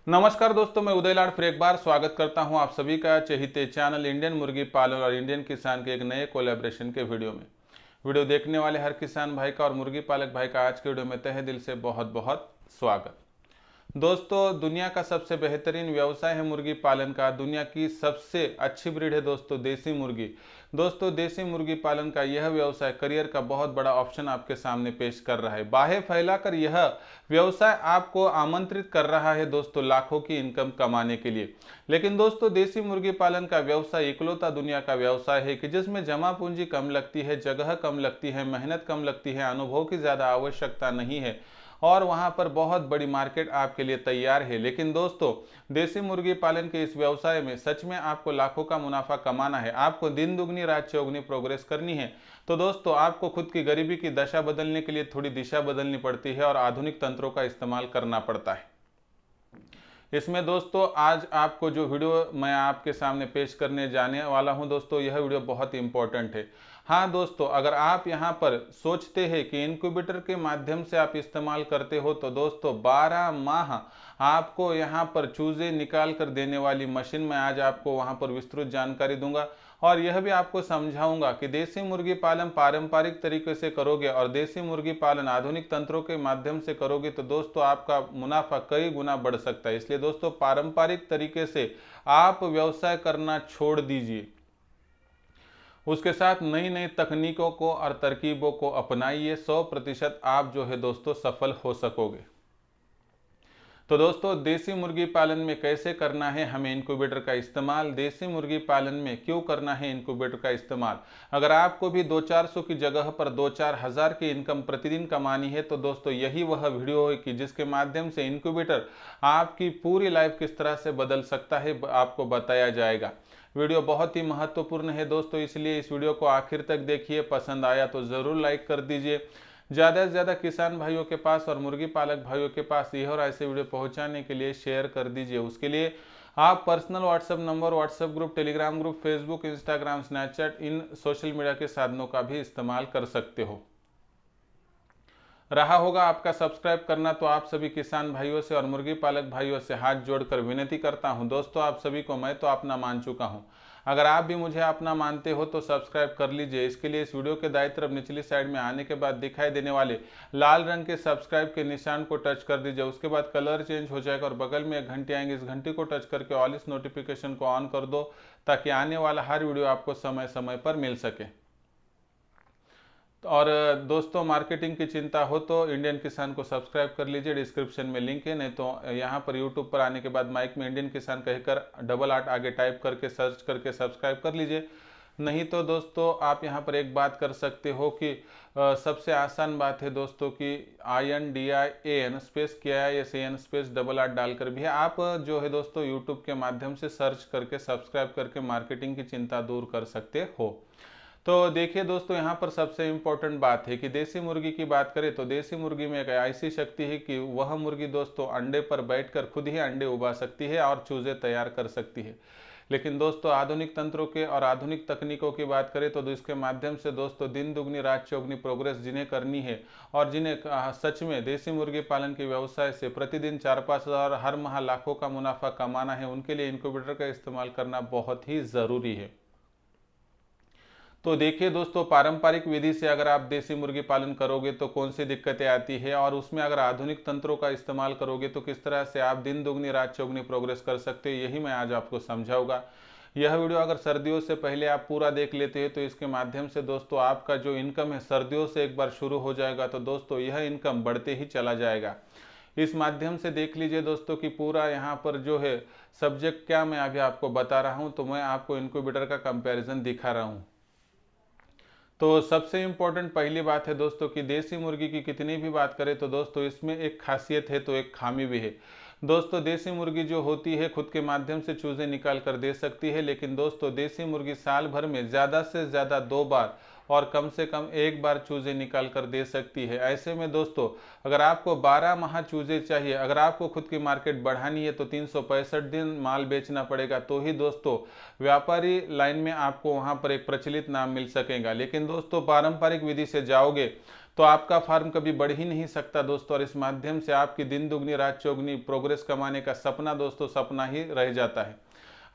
नमस्कार दोस्तों, मैं उदय लाड फिर एक बार स्वागत करता हूं आप सभी का चहेते चैनल इंडियन मुर्गी पालन और इंडियन किसान के एक नए कोलैबोरेशन के वीडियो में। वीडियो देखने वाले हर किसान भाई का और मुर्गी पालक भाई का आज के वीडियो में तहे दिल से बहुत बहुत स्वागत। दोस्तों, दुनिया का सबसे बेहतरीन व्यवसाय है मुर्गी पालन का। दुनिया की सबसे अच्छी ब्रीड है दोस्तों देसी मुर्गी। दोस्तों, देसी मुर्गी पालन का यह व्यवसाय करियर का बहुत बड़ा ऑप्शन आपके सामने पेश कर रहा है। बाहें फैलाकर यह व्यवसाय आपको आमंत्रित कर रहा है दोस्तों लाखों की इनकम कमाने के लिए। लेकिन दोस्तों, देसी मुर्गी पालन का व्यवसाय इकलौता दुनिया का व्यवसाय है कि जिसमें जमा पूंजी कम लगती है, जगह कम लगती है, मेहनत कम लगती है, अनुभव की ज्यादा आवश्यकता नहीं है और वहां पर बहुत बड़ी मार्केट आपके लिए तैयार है। लेकिन दोस्तों, देसी मुर्गी पालन के इस व्यवसाय में सच में आपको लाखों का मुनाफा कमाना है, आपको दिन दुगनी रात चौगुनी प्रोग्रेस करनी है, तो दोस्तों आपको खुद की गरीबी की दशा बदलने के लिए थोड़ी दिशा बदलनी पड़ती है और आधुनिक तंत्रों का इस्तेमाल करना पड़ता है। इसमें दोस्तों आज आपको जो वीडियो मैं आपके सामने पेश करने जाने वाला हूं दोस्तों, यह वीडियो बहुत ही इंपॉर्टेंट है। हाँ दोस्तों, अगर आप यहां पर सोचते हैं कि इनक्यूबेटर के माध्यम से आप इस्तेमाल करते हो तो दोस्तों 12 माह आपको यहां पर चूजे निकाल कर देने वाली मशीन मैं आज आपको वहां पर विस्तृत जानकारी दूंगा और यह भी आपको समझाऊंगा कि देसी मुर्गी पालन पारंपरिक तरीके से करोगे और देसी मुर्गी पालन आधुनिक तंत्रों के माध्यम से करोगे तो दोस्तों आपका मुनाफा कई गुना बढ़ सकता है। इसलिए दोस्तों पारंपरिक तरीके से आप व्यवसाय करना छोड़ दीजिए, उसके साथ नई नई तकनीकों को और तरकीबों को अपनाइए। 100% आप जो है दोस्तों सफल हो सकोगे। तो दोस्तों, देसी मुर्गी पालन में कैसे करना है हमें इनक्यूबेटर का इस्तेमाल, देसी मुर्गी पालन में क्यों करना है इनक्यूबेटर का इस्तेमाल। अगर आपको भी 200-400 की जगह पर 2-4 हज़ार की इनकम प्रतिदिन कमानी है तो दोस्तों यही वह वीडियो है कि जिसके माध्यम से इनक्यूबेटर आपकी पूरी लाइफ किस तरह से बदल सकता है आपको बताया जाएगा। वीडियो बहुत ही महत्वपूर्ण है दोस्तों, इसलिए इस वीडियो को आखिर तक देखिए। पसंद आया तो ज़रूर लाइक कर दीजिए। ज़्यादा से ज़्यादा किसान भाइयों के पास और मुर्गी पालक भाइयों के पास यह और ऐसे वीडियो पहुंचाने के लिए शेयर कर दीजिए। उसके लिए आप personal WhatsApp number, WhatsApp group, Telegram group, Facebook, Instagram, Snapchat इन सोशल मीडिया के साधनों का भी इस्तेमाल कर सकते हो। रहा होगा आपका सब्सक्राइब करना, तो आप सभी किसान भाइयों से और मुर्गी पालक भाइयों से हाथ जोड़कर विनती करता हूं दोस्तों, आप सभी को मैं तो अपना मान चुका हूं। अगर आप भी मुझे अपना मानते हो तो सब्सक्राइब कर लीजिए। इसके लिए इस वीडियो के दाईं तरफ निचली साइड में आने के बाद दिखाई देने वाले लाल रंग के सब्सक्राइब के निशान को टच कर दीजिए। उसके बाद कलर चेंज हो जाएगा और बगल में एक घंटी आएंगे, इस घंटी को टच करके ऑल इस नोटिफिकेशन को ऑन कर दो ताकि आने वाला हर वीडियो आपको समय समय पर मिल सके। और दोस्तों, मार्केटिंग की चिंता हो तो इंडियन किसान को सब्सक्राइब कर लीजिए, डिस्क्रिप्शन में लिंक है। नहीं तो यहाँ पर यूट्यूब पर आने के बाद माइक में इंडियन किसान कहकर 888 आगे टाइप करके सर्च करके सब्सक्राइब कर लीजिए। नहीं तो दोस्तों आप यहाँ पर एक बात कर सकते हो कि सबसे आसान बात है दोस्तों कि INDIAN स्पेस KISAN स्पेस 888 डालकर भी आप जो है दोस्तों यूट्यूब के माध्यम से सर्च करके सब्सक्राइब करके मार्केटिंग की चिंता दूर कर सकते हो। तो देखिए दोस्तों, यहाँ पर सबसे इम्पोर्टेंट बात है कि देसी मुर्गी की बात करें तो देसी मुर्गी में एक ऐसी शक्ति है कि वह मुर्गी दोस्तों अंडे पर बैठकर खुद ही अंडे उबा सकती है और चूजे तैयार कर सकती है। लेकिन दोस्तों आधुनिक तंत्रों के और आधुनिक तकनीकों की बात करें तो इसके माध्यम से दोस्तों दिन दुगनी रात चौगनी प्रोग्रेस जिन्हें करनी है और जिन्हें सच में देसी मुर्गी पालन के व्यवसाय से प्रतिदिन 4-5 हज़ार हर माह लाखों का मुनाफा कमाना है, उनके लिए इनक्यूबेटर का इस्तेमाल करना बहुत ही ज़रूरी है। तो देखिए दोस्तों, पारंपरिक विधि से अगर आप देसी मुर्गी पालन करोगे तो कौन सी दिक्कतें आती है और उसमें अगर आधुनिक तंत्रों का इस्तेमाल करोगे तो किस तरह से आप दिन दुगनी रात चौगनी प्रोग्रेस कर सकते हो, यही मैं आज आपको समझाऊंगा। यह वीडियो अगर सर्दियों से पहले आप पूरा देख लेते हैं तो इसके माध्यम से दोस्तों आपका जो इनकम है सर्दियों से एक बार शुरू हो जाएगा तो दोस्तों यह इनकम बढ़ते ही चला जाएगा। इस माध्यम से देख लीजिए दोस्तों कि पूरा यहाँ पर जो है सब्जेक्ट क्या मैं अभी आपको बता रहा हूँ, तो मैं आपको इनक्यूबेटर का कंपेरिजन दिखा रहा हूँ। तो सबसे इम्पोर्टेंट पहली बात है दोस्तों कि देसी मुर्गी की कितनी भी बात करें तो दोस्तों इसमें एक खासियत है तो एक खामी भी है। दोस्तों देसी मुर्गी जो होती है खुद के माध्यम से चूजे निकाल कर दे सकती है, लेकिन दोस्तों देसी मुर्गी साल भर में ज़्यादा से ज़्यादा 2 बार और कम से कम 1 बार चूजे निकाल कर दे सकती है। ऐसे में दोस्तों अगर आपको 12 माह चूजे चाहिए, अगर आपको खुद की मार्केट बढ़ानी है तो 365 दिन माल बेचना पड़ेगा, तो ही दोस्तों व्यापारी लाइन में आपको वहां पर एक प्रचलित नाम मिल सकेगा। लेकिन दोस्तों पारंपरिक विधि से जाओगे तो आपका फार्म कभी बढ़ ही नहीं सकता दोस्तों, और इस माध्यम से आपकी दिन दुगनी रात चौगुनी प्रोग्रेस कमाने का सपना दोस्तों सपना ही रह जाता है।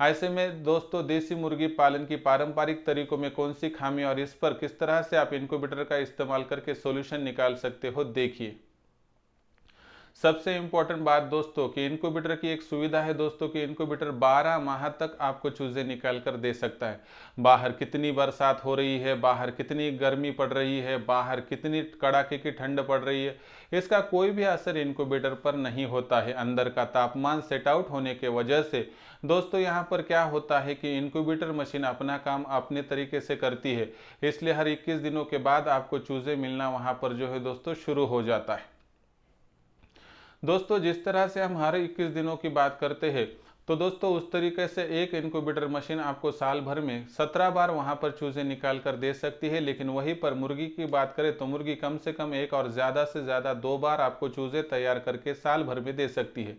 ऐसे में दोस्तों देसी मुर्गी पालन की पारंपरिक तरीकों में कौन सी खामी और इस पर किस तरह से आप इनक्यूबेटर का इस्तेमाल करके सॉल्यूशन निकाल सकते हो, देखिए। सबसे इंपॉर्टेंट बात दोस्तों कि इनक्यूबेटर की एक सुविधा है दोस्तों कि इनक्यूबेटर 12 माह तक आपको चूजे निकाल कर दे सकता है। बाहर कितनी बरसात हो रही है, बाहर कितनी गर्मी पड़ रही है, बाहर कितनी कड़ाके की ठंड पड़ रही है, इसका कोई भी असर इनक्यूबेटर पर नहीं होता है। अंदर का तापमान सेट आउट होने के वजह से दोस्तों यहाँ पर क्या होता है कि इनक्यूबेटर मशीन अपना काम अपने तरीके से करती है, इसलिए हर 21 दिनों के बाद आपको चूजे मिलना वहाँ पर जो है दोस्तों शुरू हो जाता है। दोस्तों जिस तरह से हम हर 21 दिनों की बात करते हैं, तो दोस्तों उस तरीके से एक इनक्यूबेटर मशीन आपको साल भर में 17 बार वहां पर चूजे निकाल कर दे सकती है। लेकिन वहीं पर मुर्गी की बात करें तो मुर्गी कम से कम एक और ज़्यादा से ज़्यादा 2 बार आपको चूजे तैयार करके साल भर में दे सकती है।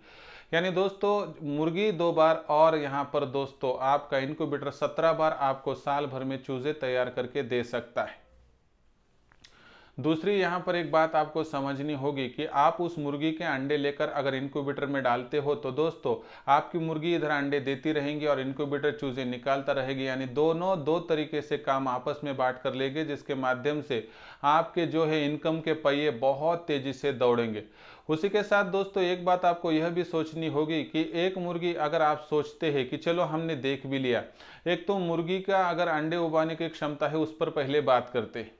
यानी दोस्तों मुर्गी 2 बार और यहाँ पर दोस्तों आपका इनक्यूबेटर 17 बार आपको साल भर में चूजे तैयार करके दे सकता है। दूसरी यहाँ पर एक बात आपको समझनी होगी कि आप उस मुर्गी के अंडे लेकर अगर इनक्यूबेटर में डालते हो तो दोस्तों आपकी मुर्गी इधर अंडे देती रहेंगी और इनक्यूबेटर चूजे निकालता रहेगी, यानी दोनों दो तरीके से काम आपस में बांट कर लेंगे, जिसके माध्यम से आपके जो है इनकम के पहिए बहुत तेजी से दौड़ेंगे। उसी के साथ दोस्तों एक बात आपको यह भी सोचनी होगी कि एक मुर्गी अगर आप सोचते हैं कि चलो हमने देख भी लिया, एक तो मुर्गी का अगर अंडे उबाने की क्षमता है उस पर पहले बात करते हैं।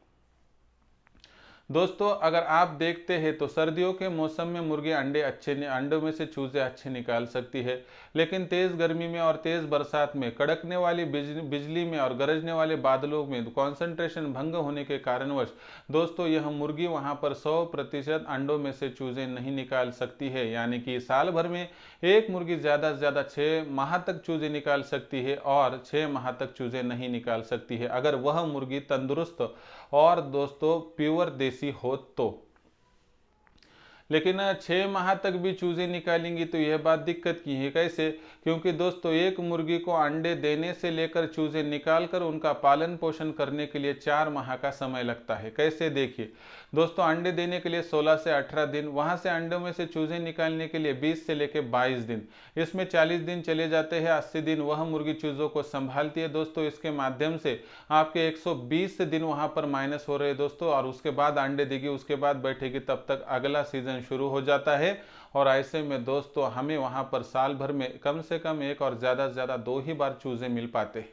दोस्तों अगर आप देखते हैं तो सर्दियों के मौसम में मुर्गी अंडों में से चूजे अच्छे निकाल सकती है, लेकिन तेज गर्मी में और तेज बरसात में कड़कने वाली बिजली में और गरजने वाले बादलों में कंसंट्रेशन भंग होने के कारणवश दोस्तों यह मुर्गी वहां पर 100% अंडों में से चूजे नहीं निकाल सकती है। यानी कि साल भर में एक मुर्गी ज्यादा से ज्यादा 6 माह तक चूजे निकाल सकती है और 6 माह तक चूजे नहीं निकाल सकती है, अगर वह मुर्गी तंदुरुस्त और दोस्तों प्योर देसी हो तो। लेकिन 6 माह तक भी चूजे निकालेंगी तो यह बात दिक्कत की है। कैसे? क्योंकि दोस्तों एक मुर्गी को अंडे देने से लेकर चूजे निकाल कर उनका पालन पोषण करने के लिए 4 माह का समय लगता है। कैसे? देखिए दोस्तों अंडे देने के लिए 16 से 18 दिन, वहां से अंडों में से चूजे निकालने के लिए 20 से लेकर 22 दिन, इसमें 40 दिन चले जाते हैं। 80 दिन वह मुर्गी चूजों को संभालती है दोस्तों, इसके माध्यम से आपके 120 दिन वहां पर माइनस हो रहे हैं दोस्तों, और उसके बाद अंडे देगी, उसके बाद बैठेगी, तब तक अगला सीजन शुरू हो जाता है। और ऐसे में दोस्तों हमें वहां पर साल भर में कम से कम एक और ज्यादा से ज्यादा 2 ही बार चूजे मिल पाते हैं।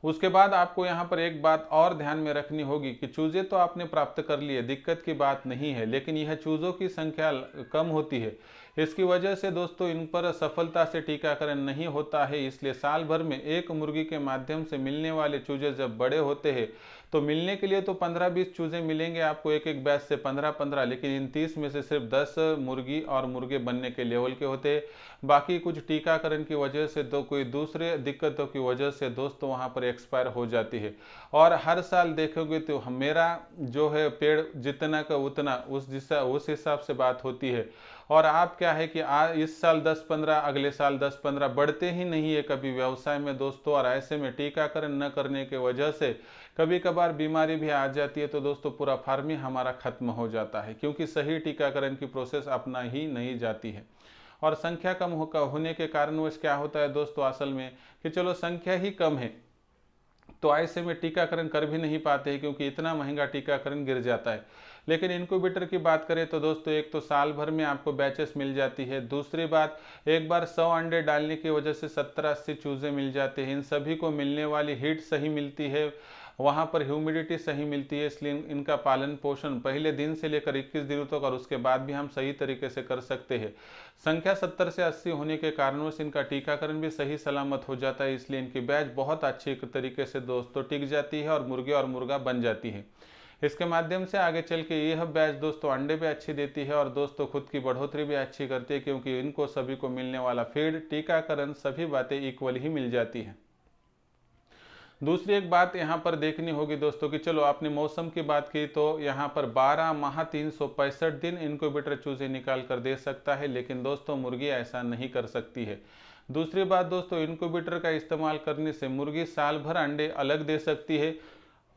उसके बाद आपको यहाँ पर एक बात और ध्यान में रखनी होगी कि चूजे तो आपने प्राप्त कर लिए, दिक्कत की बात नहीं है, लेकिन यह चूजों की संख्या कम होती है। इसकी वजह से दोस्तों इन पर सफलता से टीकाकरण नहीं होता है, इसलिए साल भर में एक मुर्गी के माध्यम से मिलने वाले चूजे जब बड़े होते हैं तो मिलने के लिए तो 15-20 चूजे मिलेंगे आपको एक एक बैच से 15-15, लेकिन इन 30 में से सिर्फ 10 मुर्गी और मुर्गे बनने के लेवल के होते हैं। बाकी कुछ टीकाकरण की वजह से तो कोई दूसरे दिक्कतों की वजह से दोस्तों वहां पर एक्सपायर हो जाती है। और हर साल देखोगे तो मेरा जो है पेड़ जितना का उतना उस हिसाब से बात होती है। और आप क्या है कि इस साल 10-15 अगले साल 10-15 बढ़ते ही नहीं है कभी व्यवसाय में दोस्तों, और ऐसे में टीकाकरण न करने की वजह से कभी कभार बीमारी भी आ जाती है, तो दोस्तों पूरा फार्म ही हमारा खत्म हो जाता है, क्योंकि सही टीकाकरण की प्रोसेस अपना ही नहीं जाती है। और संख्या कम होने के कारणवश क्या होता है दोस्तों असल में कि चलो संख्या ही कम है तो ऐसे में टीकाकरण कर भी नहीं पाते हैं, क्योंकि इतना महंगा टीकाकरण गिर जाता है। लेकिन इनक्यूबेटर की बात करें तो दोस्तों एक तो साल भर में आपको बैचेस मिल जाती है, दूसरी बात एक बार 100 अंडे डालने की वजह से 70-80 चूजे मिल जाते हैं। इन सभी को मिलने वाली हीट सही मिलती है, वहां पर ह्यूमिडिटी सही मिलती है, इसलिए इनका पालन पोषण पहले दिन से लेकर 21 दिनों तक और उसके बाद भी हम सही तरीके से कर सकते हैं। संख्या 70 से 80 होने के कारणों से इनका टीकाकरण भी सही सलामत हो जाता है, इसलिए इनकी बैच बहुत अच्छी तरीके से दोस्तों टिक जाती है और मुर्गे और मुर्गा बन जाती है। इसके माध्यम से आगे चल के यह बैच दोस्तों अंडे भी अच्छी देती है और दोस्तों खुद की बढ़ोतरी भी अच्छी करती है, क्योंकि इनको सभी को मिलने वाला फीड, टीकाकरण, सभी बातें इक्वल ही मिल जाती है। दूसरी एक बात यहाँ पर देखनी होगी दोस्तों कि चलो आपने मौसम की बात की तो यहाँ पर 12 माह 365 दिन इनक्यूबेटर चूजे निकाल कर दे सकता है, लेकिन दोस्तों मुर्गी ऐसा नहीं कर सकती है। दूसरी बात दोस्तों इनक्यूबेटर का इस्तेमाल करने से मुर्गी साल भर अंडे अलग दे सकती है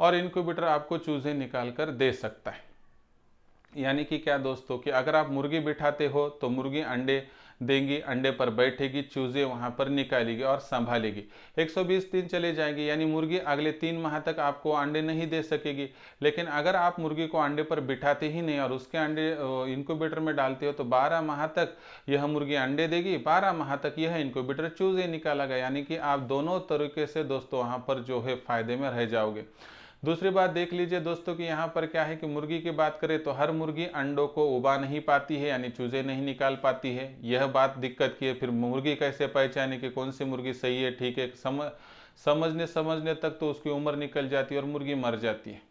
और इनक्यूबेटर आपको चूजे निकाल कर दे सकता है। यानी कि क्या दोस्तों कि अगर आप मुर्गी बिठाते हो तो मुर्गी अंडे देंगी, अंडे पर बैठेगी, चूजे वहां पर निकालेगी और संभालेगी। 120 दिन चले जाएंगे, यानी मुर्गी अगले 3 माह तक आपको अंडे नहीं दे सकेगी। लेकिन अगर आप मुर्गी को अंडे पर बिठाते ही नहीं और उसके अंडे इनक्यूबेटर में डालते हो तो 12 माह तक यह मुर्गी अंडे देगी, 12 माह तक यह इनक्यूबेटर चूजे निकालेगा। यानी कि आप दोनों तरीके से दोस्तों वहां पर जो है फायदे में रह जाओगे। दूसरी बात देख लीजिए दोस्तों कि यहाँ पर क्या है कि मुर्गी की बात करें तो हर मुर्गी अंडों को उबा नहीं पाती है, यानी चूजे नहीं निकाल पाती है। यह बात दिक्कत की है। फिर मुर्गी कैसे पहचाने कि कौन सी मुर्गी सही है, ठीक है, समझने तक तो उसकी उम्र निकल जाती है और मुर्गी मर जाती है।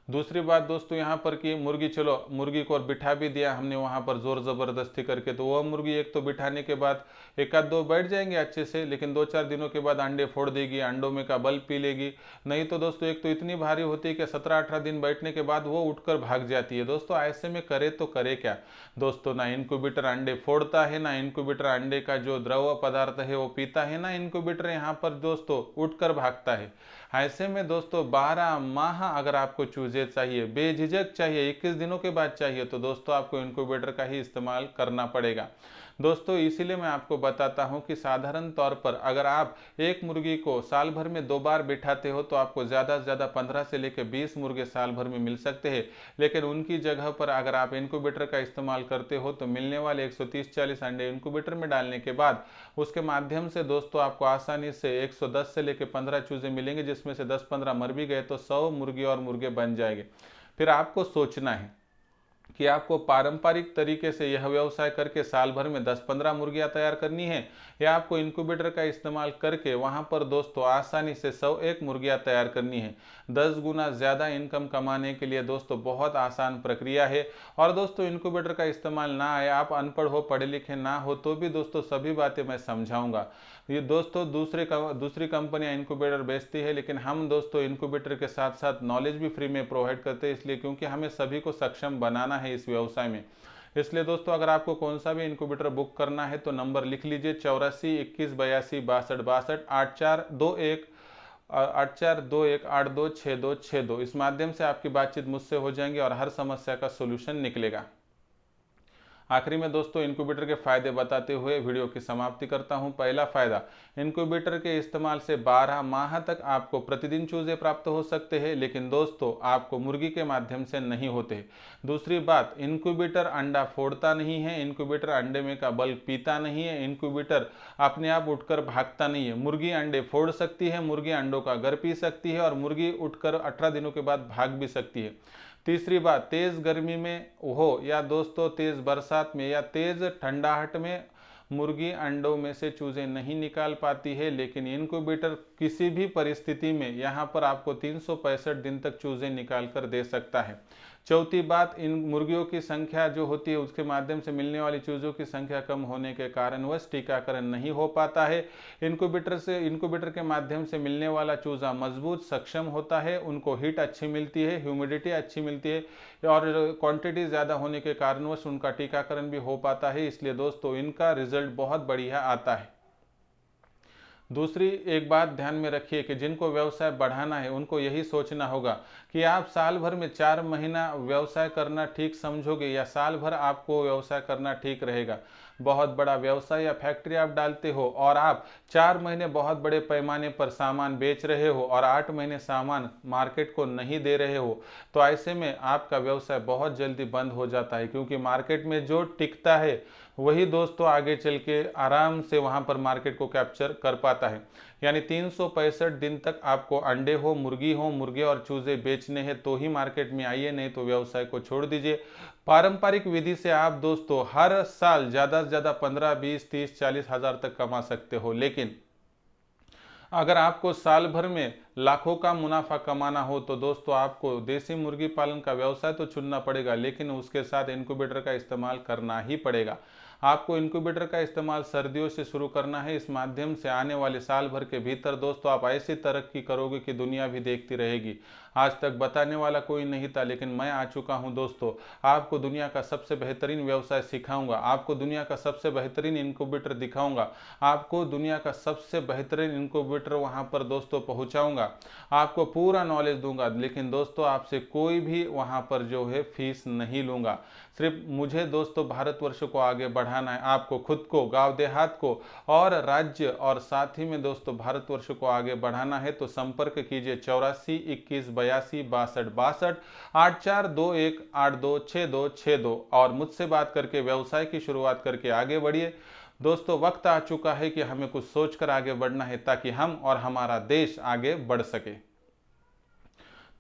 दूसरी बात दोस्तों यहाँ पर कि मुर्गी, चलो मुर्गी को और बिठा भी दिया हमने वहाँ पर जोर ज़बरदस्ती करके, तो वह मुर्गी एक तो बिठाने के बाद एक आध दो बैठ जाएंगे अच्छे से, लेकिन 2-4 दिनों के बाद अंडे फोड़ देगी, अंडों में का बल्ब पी लेगी। नहीं तो दोस्तों एक तो इतनी भारी होती है कि 17-18 दिन बैठने के बाद वो उठकर भाग जाती है। दोस्तों ऐसे में करे तो करे क्या दोस्तों, ना इनक्यूबेटर अंडे फोड़ता है, ना इनक्यूबेटर अंडे का जो द्रव पदार्थ है वो पीता है, ना इनक्यूबेटर यहाँ पर दोस्तों उठकर भागता है। ऐसे में दोस्तों 12 माह अगर आपको चूजे चाहिए, बेझिझक चाहिए, 21 दिनों के बाद चाहिए, तो दोस्तों आपको इनक्यूबेटर का ही इस्तेमाल करना पड़ेगा। दोस्तों इसीलिए मैं आपको बताता हूं कि साधारण तौर पर अगर आप एक मुर्गी को साल भर में 2 बार बिठाते हो तो आपको ज़्यादा से ज़्यादा 15 से लेकर 20 मुर्गे साल भर में मिल सकते हैं। लेकिन उनकी जगह पर अगर आप इनक्यूबेटर का इस्तेमाल करते हो तो मिलने वाले 130-40 अंडे इनक्यूबेटर में डालने के बाद उसके माध्यम से दोस्तों आपको आसानी से 110 से लेकर 15 चूजे मिलेंगे, जिसमें से 10-15 मर भी गए तो 100 मुर्गी और मुर्गे बन जाएंगे। फिर आपको सोचना है कि आपको पारंपरिक तरीके से यह व्यवसाय करके साल भर में 10-15 मुर्गियां तैयार करनी है, या आपको इनक्यूबेटर का इस्तेमाल करके वहां पर दोस्तों आसानी से 101 मुर्गियां तैयार करनी है। 10 गुना ज़्यादा इनकम कमाने के लिए दोस्तों बहुत आसान प्रक्रिया है। और दोस्तों इनक्यूबेटर का इस्तेमाल ना आए, आप अनपढ़ हो, पढ़े लिखे ना हो, तो भी दोस्तों सभी बातें मैं समझाऊंगा। ये दोस्तों दूसरी कंपनियां इनक्यूबेटर बेचती है, लेकिन हम दोस्तों इनक्यूबेटर के साथ साथ नॉलेज भी फ्री में प्रोवाइड करते हैं, इसलिए क्योंकि हमें सभी को सक्षम बनाना है इस व्यवसाय में। इसलिए दोस्तों अगर आपको कौन सा भी इनक्यूबेटर बुक करना है तो नंबर लिख लीजिए 84 21 82 62 62 8421 8421826262। इस माध्यम से आपकी बातचीत मुझसे हो जाएंगी और हर समस्या का सोल्यूशन निकलेगा। आखिरी में दोस्तों इनक्यूबेटर के फायदे बताते हुए वीडियो की समाप्ति करता हूं। पहला फायदा, इनक्यूबेटर के इस्तेमाल से 12 माह तक आपको प्रतिदिन चूजे प्राप्त हो सकते हैं, लेकिन दोस्तों आपको मुर्गी के माध्यम से नहीं होते। दूसरी बात, इनक्यूबेटर अंडा फोड़ता नहीं है, इनक्यूबेटर अंडे में का बल्ब पीता नहीं है, इनक्यूबेटर अपने आप उठकर भागता नहीं है। मुर्गी अंडे फोड़ सकती है, मुर्गी अंडों का घर पी सकती है और मुर्गी उठकर 18 दिनों के बाद भाग भी सकती है। तीसरी बात, तेज गर्मी में हो या दोस्तों तेज बरसात में या तेज ठंडाहट में मुर्गी अंडों में से चूजे नहीं निकाल पाती है, लेकिन इनक्यूबेटर किसी भी परिस्थिति में यहाँ पर आपको 365 दिन तक चूजे निकाल कर दे सकता है। चौथी बात, इन मुर्गियों की संख्या जो होती है उसके माध्यम से मिलने वाली चूजों की संख्या कम होने के कारणवश टीकाकरण नहीं हो पाता है। इनक्यूबेटर के माध्यम से मिलने वाला चूजा मजबूत सक्षम होता है, उनको हीट अच्छी मिलती है, ह्यूमिडिटी अच्छी मिलती है और क्वांटिटी ज़्यादा होने के कारणवश उनका टीकाकरण भी हो पाता है। इसलिए दोस्तों इनका रिजल्ट बहुत बढ़िया आता है। दूसरी एक बात ध्यान में रखिए कि जिनको व्यवसाय बढ़ाना है उनको यही सोचना होगा कि आप साल भर में 4 महीना व्यवसाय करना ठीक समझोगे या साल भर आपको व्यवसाय करना ठीक रहेगा। बहुत बड़ा व्यवसाय या फैक्ट्री आप डालते हो और आप 4 महीने बहुत बड़े पैमाने पर सामान बेच रहे हो और 8 महीने सामान मार्केट को नहीं दे रहे हो, तो ऐसे में आपका व्यवसाय बहुत जल्दी बंद हो जाता है, क्योंकि मार्केट में जो टिकता है वही दोस्तों आगे चल के आराम से वहां पर मार्केट को कैप्चर कर पाता है। यानी 365 दिन तक आपको अंडे हो, मुर्गे और चूजे बेचने हैं तो ही मार्केट में आइए, नहीं तो व्यवसाय को छोड़ दीजिए। पारंपरिक विधि से आप दोस्तों हर साल ज्यादा से ज्यादा 15, 20, 30, 40 हजार तक कमा सकते हो, लेकिन अगर आपको साल भर में लाखों का मुनाफा कमाना हो तो दोस्तों आपको देसी मुर्गी पालन का व्यवसाय तो चुनना पड़ेगा, लेकिन उसके साथ इनक्यूबेटर का इस्तेमाल करना ही पड़ेगा। आपको इंक्यूबेटर का इस्तेमाल सर्दियों से शुरू करना है। इस माध्यम से आने वाले साल भर के भीतर दोस्तों आप ऐसी तरक्की करोगे कि दुनिया भी देखती रहेगी। आज तक बताने वाला कोई नहीं था, लेकिन मैं आ चुका हूं दोस्तों। आपको दुनिया का सबसे बेहतरीन व्यवसाय सिखाऊंगा, आपको दुनिया का सबसे बेहतरीन इंक्यूबेटर दिखाऊंगा, आपको दुनिया का सबसे बेहतरीन इंक्यूबेटर वहां पर दोस्तों पहुंचाऊंगा, आपको पूरा नॉलेज दूंगा। लेकिन दोस्तों आपसे कोई भी वहां पर जो है फीस नहीं लूंगा। सिर्फ मुझे दोस्तों भारतवर्ष को आगे बढ़ाना है, आपको खुद को, गांव देहात को और राज्य और साथ ही में दोस्तों भारतवर्ष को आगे बढ़ाना है। तो संपर्क कीजिए 84 21 82 62 62 8421 826262 और मुझसे बात करके व्यवसाय की शुरुआत करके आगे बढ़िए। दोस्तों वक्त आ चुका है कि हमें कुछ सोचकर आगे बढ़ना है ताकि हम और हमारा देश आगे बढ़ सके।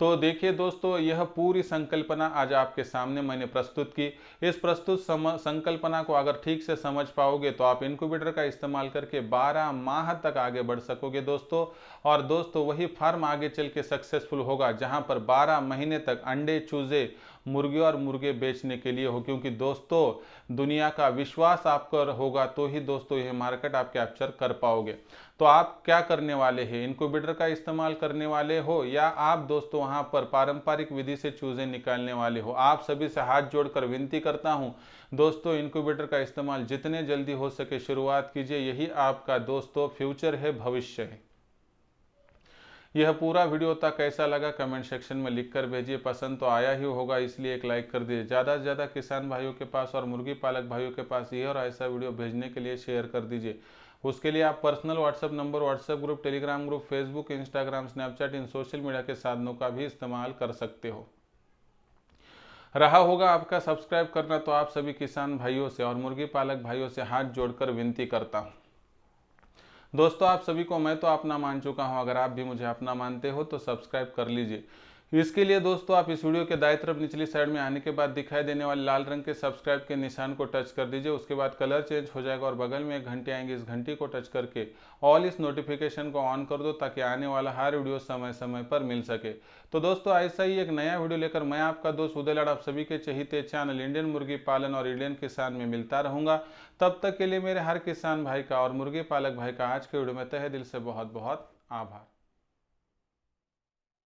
तो देखिए दोस्तों, यह पूरी संकल्पना आज आपके सामने मैंने प्रस्तुत की। इस प्रस्तुत संकल्पना को अगर ठीक से समझ पाओगे तो आप इंक्यूबेटर का इस्तेमाल करके 12 माह तक आगे बढ़ सकोगे दोस्तों। और दोस्तों वही फार्म आगे चल के सक्सेसफुल होगा जहां पर 12 महीने तक अंडे, चूजे, मुर्गे और मुर्गे बेचने के लिए हो। क्योंकि दोस्तों दुनिया का विश्वास आप पर होगा तो ही दोस्तों यह मार्केट आप कैप्चर कर पाओगे। तो आप क्या करने वाले हैं, इंक्यूबेटर का इस्तेमाल करने वाले हो या आप दोस्तों वहां पर पारंपरिक विधि से चूजे निकालने वाले हो? आप सभी से हाथ जोड़कर विनती करता हूं दोस्तों, इंक्यूबेटर का इस्तेमाल जितने जल्दी हो सके शुरुआत कीजिए। यही आपका दोस्तों फ्यूचर है, भविष्य है। यह पूरा वीडियो तक कैसा लगा कमेंट सेक्शन में लिखकर भेजिए। पसंद तो आया ही होगा, इसलिए एक लाइक कर दीजिए। ज़्यादा से ज़्यादा किसान भाइयों के पास और मुर्गी पालक भाइयों के पास यह और ऐसा वीडियो भेजने के लिए शेयर कर दीजिए। उसके लिए आप personal WhatsApp number, WhatsApp group, Telegram group, Facebook, Instagram, Snapchat इन सोशल मीडिया के साधनों का भी इस्तेमाल कर सकते हो। रहा होगा आपका सब्सक्राइब करना, तो आप सभी किसान भाइयों से और मुर्गी पालक भाइयों से हाथ जोड़कर विनती करता हूँ। दोस्तों आप सभी को मैं तो अपना मान चुका हूं, अगर आप भी मुझे अपना मानते हो तो सब्सक्राइब कर लीजिए। इसके लिए दोस्तों आप इस वीडियो के दाईं तरफ निचली साइड में आने के बाद दिखाई देने वाले लाल रंग के सब्सक्राइब के निशान को टच कर दीजिए। उसके बाद कलर चेंज हो जाएगा और बगल में एक घंटी आएंगी, इस घंटी को टच करके ऑल इस नोटिफिकेशन को ऑन कर दो ताकि आने वाला हर वीडियो समय समय पर मिल सके। तो दोस्तों ऐसा ही एक नया वीडियो लेकर मैं आपका दोस्त उदय लाड आप सभी के चहीते चैनल इंडियन मुर्गी पालन और इंडियन किसान में मिलता रहूंगा। तब तक के लिए मेरे हर किसान भाई का और मुर्गी पालक भाई का आज के वीडियो में तहे दिल से बहुत बहुत आभार।